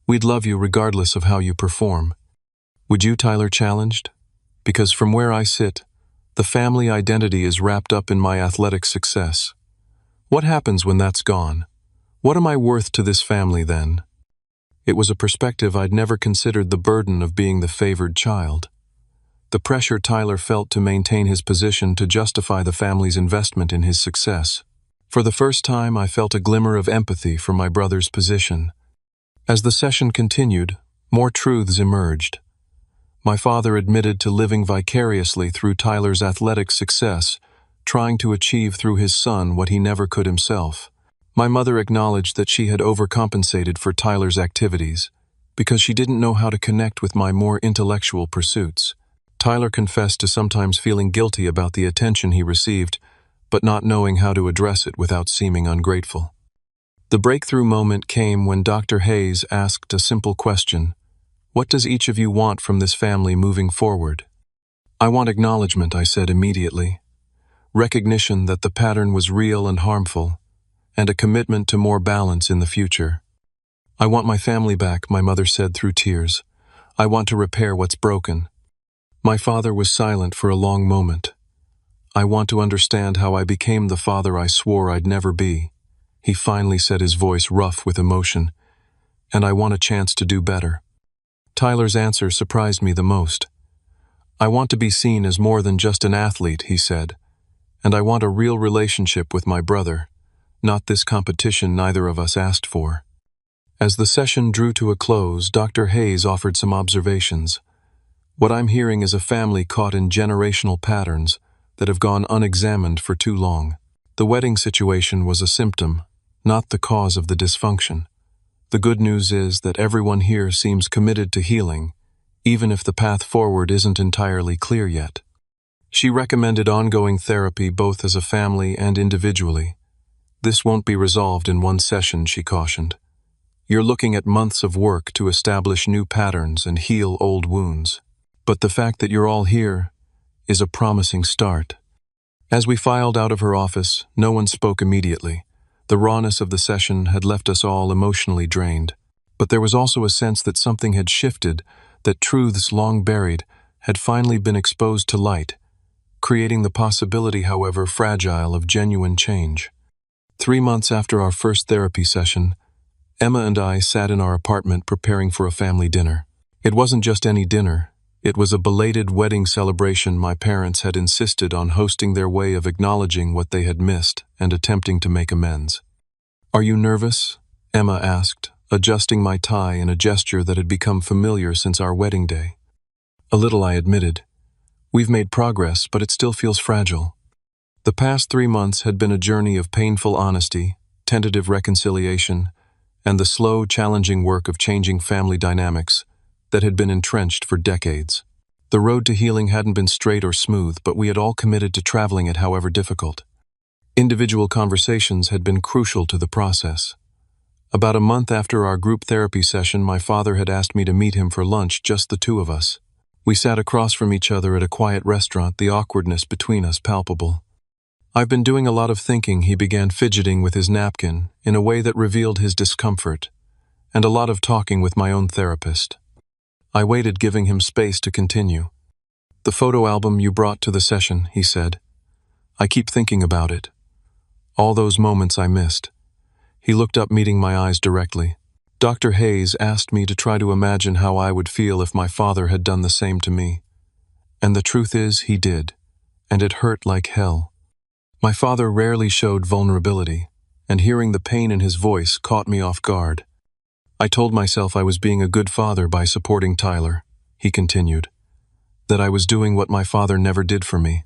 We'd love you regardless of how you perform. Would you, Tyler challenged? Because from where I sit, the family identity is wrapped up in my athletic success. What happens when that's gone? What am I worth to this family then? It was a perspective I'd never considered, the burden of being the favored child. The pressure Tyler felt to maintain his position, to justify the family's investment in his success. For the first time, I felt a glimmer of empathy for my brother's position. As the session continued, more truths emerged. My father admitted to living vicariously through Tyler's athletic success, trying to achieve through his son what he never could himself. My mother acknowledged that she had overcompensated for Tyler's activities because she didn't know how to connect with my more intellectual pursuits. Tyler confessed to sometimes feeling guilty about the attention he received, but not knowing how to address it without seeming ungrateful. The breakthrough moment came when Dr. Hayes asked a simple question. What does each of you want from this family moving forward? I want acknowledgement, I said immediately. Recognition that the pattern was real and harmful, and a commitment to more balance in the future. I want my family back, my mother said through tears. I want to repair what's broken. My father was silent for a long moment. I want to understand how I became the father I swore I'd never be. He finally said, his voice rough with emotion. And I want a chance to do better. Tyler's answer surprised me the most. I want to be seen as more than just an athlete, he said. And I want a real relationship with my brother, not this competition neither of us asked for. As the session drew to a close, Dr. Hayes offered some observations. What I'm hearing is a family caught in generational patterns that have gone unexamined for too long. The wedding situation was a symptom, not the cause of the dysfunction. The good news is that everyone here seems committed to healing, even if the path forward isn't entirely clear yet. She recommended ongoing therapy both as a family and individually. This won't be resolved in one session, she cautioned. You're looking at months of work to establish new patterns and heal old wounds. But the fact that you're all here is a promising start. As we filed out of her office, no one spoke immediately. The rawness of the session had left us all emotionally drained. But there was also a sense that something had shifted, that truths long buried had finally been exposed to light, creating the possibility, however fragile, of genuine change. 3 months after our first therapy session, Emma and I sat in our apartment preparing for a family dinner. It wasn't just any dinner. It was a belated wedding celebration my parents had insisted on hosting, their way of acknowledging what they had missed and attempting to make amends. Are you nervous? Emma asked, adjusting my tie in a gesture that had become familiar since our wedding day. A little, I admitted. We've made progress, but it still feels fragile. The past 3 months had been a journey of painful honesty, tentative reconciliation, and the slow, challenging work of changing family dynamics that had been entrenched for decades. The road to healing hadn't been straight or smooth, but we had all committed to traveling it, however difficult. Individual conversations had been crucial to the process. About a month after our group therapy session, my father had asked me to meet him for lunch, just the two of us. We sat across from each other at a quiet restaurant, the awkwardness between us palpable. I've been doing a lot of thinking, he began, fidgeting with his napkin in a way that revealed his discomfort, and a lot of talking with my own therapist. I waited, giving him space to continue. "The photo album you brought to the session," he said. "I keep thinking about it. All those moments I missed." He looked up, meeting my eyes directly. "Dr. Hayes asked me to try to imagine how I would feel if my father had done the same to me. And the truth is, he did. And it hurt like hell." My father rarely showed vulnerability, and hearing the pain in his voice caught me off guard. "I told myself I was being a good father by supporting Tyler," he continued. "That I was doing what my father never did for me.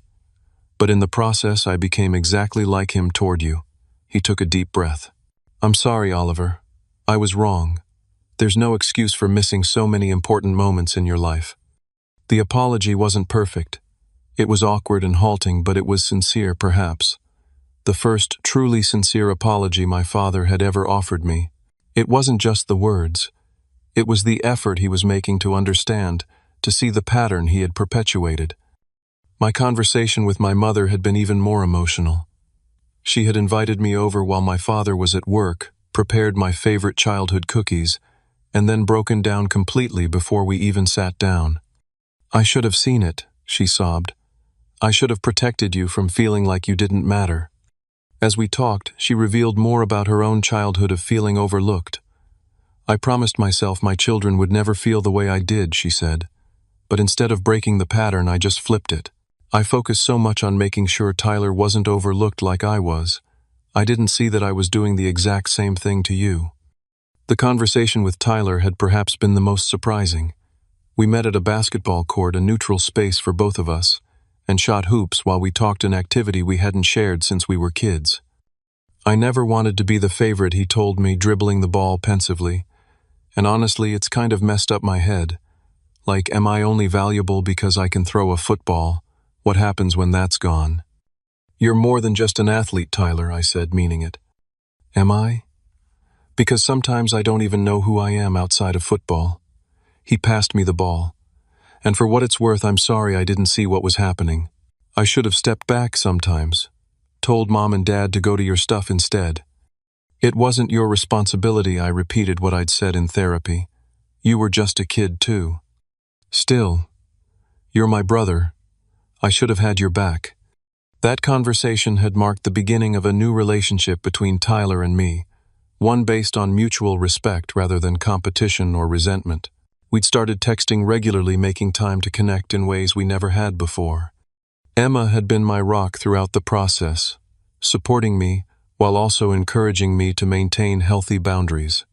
But in the process, I became exactly like him toward you." He took a deep breath. "I'm sorry, Oliver. I was wrong. There's no excuse for missing so many important moments in your life." The apology wasn't perfect. It was awkward and halting, but it was sincere, perhaps. The first truly sincere apology my father had ever offered me. It wasn't just the words. It was the effort he was making to understand, to see the pattern he had perpetuated. My conversation with my mother had been even more emotional. She had invited me over while my father was at work, prepared my favorite childhood cookies, and then broken down completely before we even sat down. "I should have seen it," she sobbed. "I should have protected you from feeling like you didn't matter." As we talked, she revealed more about her own childhood of feeling overlooked. "I promised myself my children would never feel the way I did," she said. "But instead of breaking the pattern, I just flipped it. I focused so much on making sure Tyler wasn't overlooked like I was. I didn't see that I was doing the exact same thing to you." The conversation with Tyler had perhaps been the most surprising. We met at a basketball court, a neutral space for both of us, and shot hoops while we talked an activity we hadn't shared since we were kids. "I never wanted to be the favorite," he told me, dribbling the ball pensively. "And honestly, it's kind of messed up my head. Like, am I only valuable because I can throw a football? What happens when that's gone?" "You're more than just an athlete, Tyler," I said, meaning it. "Am I? Because sometimes I don't even know who I am outside of football." He passed me the ball. "And for what it's worth, I'm sorry I didn't see what was happening. I should have stepped back sometimes. Told Mom and Dad to go to your stuff instead." "It wasn't your responsibility," I repeated what I'd said in therapy. "You were just a kid too." "Still, you're my brother. I should have had your back." That conversation had marked the beginning of a new relationship between Tyler and me, one based on mutual respect rather than competition or resentment. We'd started texting regularly, making time to connect in ways we never had before. Emma had been my rock throughout the process, supporting me while also encouraging me to maintain healthy boundaries.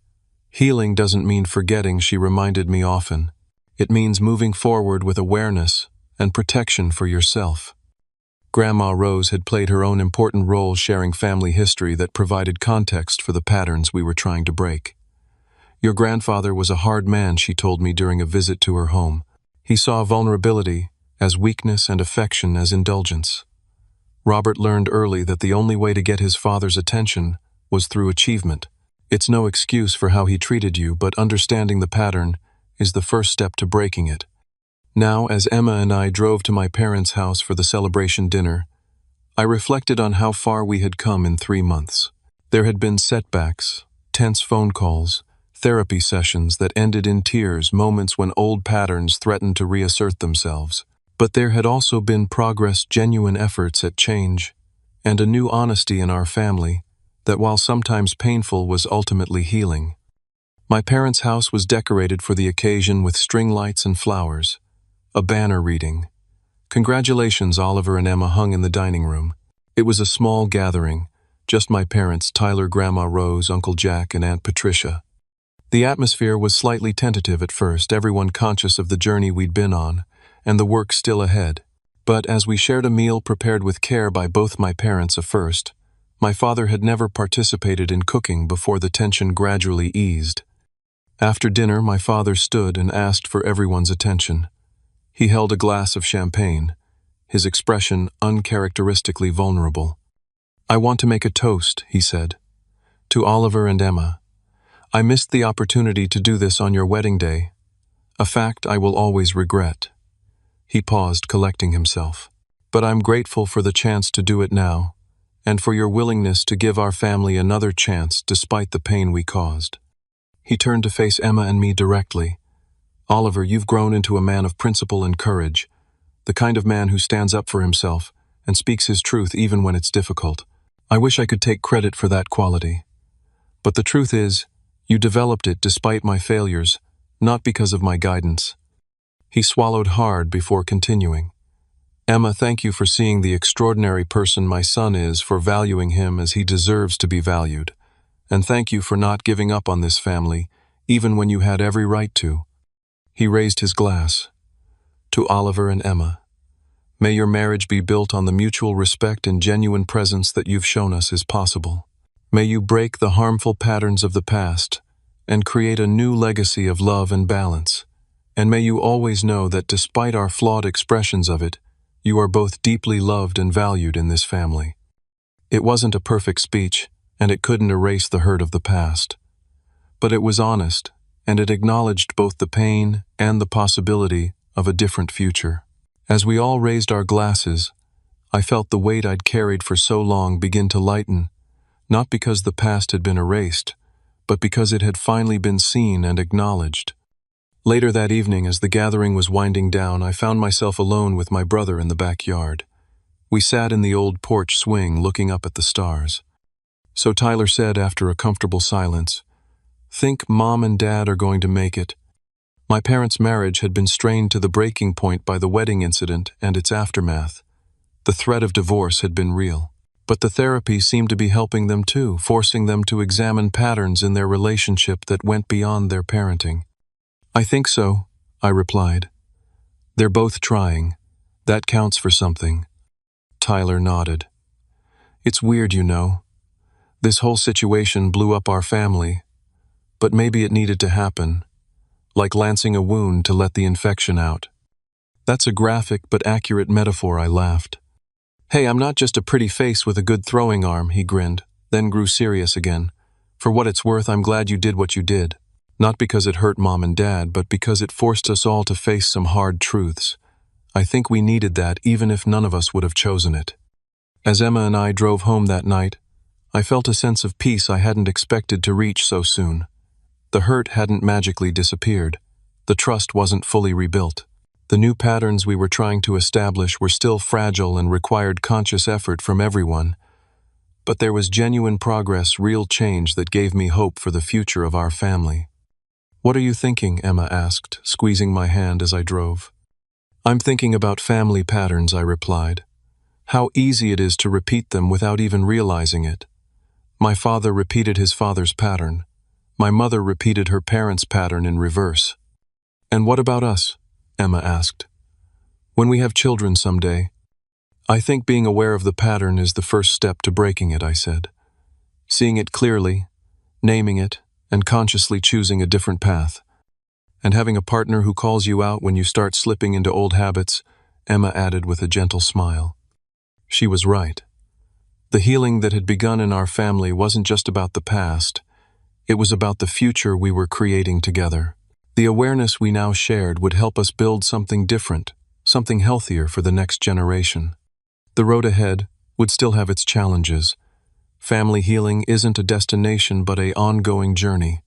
"Healing doesn't mean forgetting," she reminded me often. "It means moving forward with awareness and protection for yourself." Grandma Rose had played her own important role, sharing family history that provided context for the patterns we were trying to break. "Your grandfather was a hard man," she told me during a visit to her home. "He saw vulnerability as weakness and affection as indulgence. Robert learned early that the only way to get his father's attention was through achievement. It's no excuse for how he treated you, but understanding the pattern is the first step to breaking it." Now, as Emma and I drove to my parents' house for the celebration dinner, I reflected on how far we had come in 3 months. There had been setbacks, tense phone calls, therapy sessions that ended in tears, moments when old patterns threatened to reassert themselves. But there had also been progress, genuine efforts at change, and a new honesty in our family that, while sometimes painful, was ultimately healing. My parents' house was decorated for the occasion with string lights and flowers. A banner reading, "Congratulations, Oliver and Emma," hung in the dining room. It was a small gathering, just my parents, Tyler, Grandma Rose, Uncle Jack, and Aunt Patricia. The atmosphere was slightly tentative at first, everyone conscious of the journey we'd been on, and the work still ahead. But as we shared a meal prepared with care by both my parents, a first, my father had never participated in cooking before, the tension gradually eased. After dinner, my father stood and asked for everyone's attention. He held a glass of champagne, his expression uncharacteristically vulnerable. "I want to make a toast," he said, "to Oliver and Emma. I missed the opportunity to do this on your wedding day, a fact I will always regret." He paused, collecting himself. "But I'm grateful for the chance to do it now, and for your willingness to give our family another chance despite the pain we caused." He turned to face Emma and me directly. Oliver, you've grown into a man of principle and courage, the kind of man who stands up for himself and speaks his truth even when it's difficult. I wish I could take credit for that quality. But the truth is, you developed it despite my failures, not because of my guidance. He swallowed hard before continuing. Emma, thank you for seeing the extraordinary person my son is, for valuing him as he deserves to be valued. And thank you for not giving up on this family, even when you had every right to. He raised his glass. To Oliver and Emma. May your marriage be built on the mutual respect and genuine presence that you've shown us is possible. May you break the harmful patterns of the past and create a new legacy of love and balance. And may you always know that despite our flawed expressions of it, you are both deeply loved and valued in this family. It wasn't a perfect speech, and it couldn't erase the hurt of the past. But it was honest, and it acknowledged both the pain and the possibility of a different future. As we all raised our glasses, I felt the weight I'd carried for so long begin to lighten, not because the past had been erased, but because it had finally been seen and acknowledged. Later that evening, as the gathering was winding down, I found myself alone with my brother in the backyard. We sat in the old porch swing looking up at the stars. So Tyler said after a comfortable silence, "Think Mom and Dad are going to make it." My parents' marriage had been strained to the breaking point by the wedding incident and its aftermath. The threat of divorce had been real. But the therapy seemed to be helping them too, forcing them to examine patterns in their relationship that went beyond their parenting. "I think so," I replied. "They're both trying. That counts for something." Tyler nodded. "It's weird, you know. This whole situation blew up our family, but maybe it needed to happen, like lancing a wound to let the infection out." "That's a graphic but accurate metaphor," I laughed. "Hey, I'm not just a pretty face with a good throwing arm," he grinned, then grew serious again. "For what it's worth, I'm glad you did what you did. Not because it hurt Mom and Dad, but because it forced us all to face some hard truths. I think we needed that, even if none of us would have chosen it." As Emma and I drove home that night, I felt a sense of peace I hadn't expected to reach so soon. The hurt hadn't magically disappeared. The trust wasn't fully rebuilt. The new patterns we were trying to establish were still fragile and required conscious effort from everyone. But there was genuine progress, real change that gave me hope for the future of our family. "What are you thinking?" Emma asked, squeezing my hand as I drove. "I'm thinking about family patterns," I replied. "How easy it is to repeat them without even realizing it. My father repeated his father's pattern. My mother repeated her parents' pattern in reverse." "And what about us?" Emma asked. "When we have children someday?" "I think being aware of the pattern is the first step to breaking it," I said. "Seeing it clearly, naming it, and consciously choosing a different path. And having a partner who calls you out when you start slipping into old habits," Emma added with a gentle smile. She was right. The healing that had begun in our family wasn't just about the past. It was about the future we were creating together. The awareness we now shared would help us build something different, something healthier for the next generation. The road ahead would still have its challenges. Family healing isn't a destination but an ongoing journey.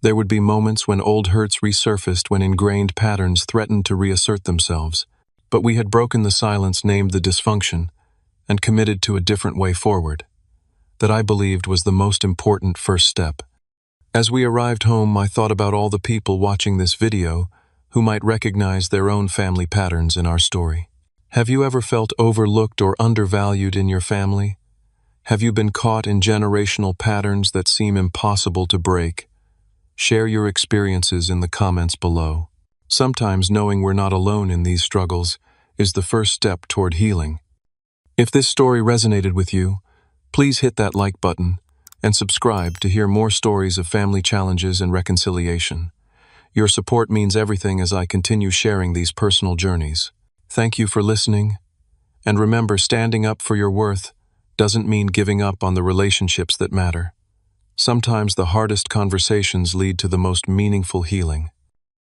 There would be moments when old hurts resurfaced, when ingrained patterns threatened to reassert themselves. But we had broken the silence, named the dysfunction, and committed to a different way forward. That, I believed, was the most important first step. As we arrived home, I thought about all the people watching this video who might recognize their own family patterns in our story. Have you ever felt overlooked or undervalued in your family? Have you been caught in generational patterns that seem impossible to break? Share your experiences in the comments below. Sometimes knowing we're not alone in these struggles is the first step toward healing. If this story resonated with you, please hit that like button and subscribe to hear more stories of family challenges and reconciliation. Your support means everything as I continue sharing these personal journeys. Thank you for listening, and remember, standing up for your worth doesn't mean giving up on the relationships that matter. Sometimes the hardest conversations lead to the most meaningful healing.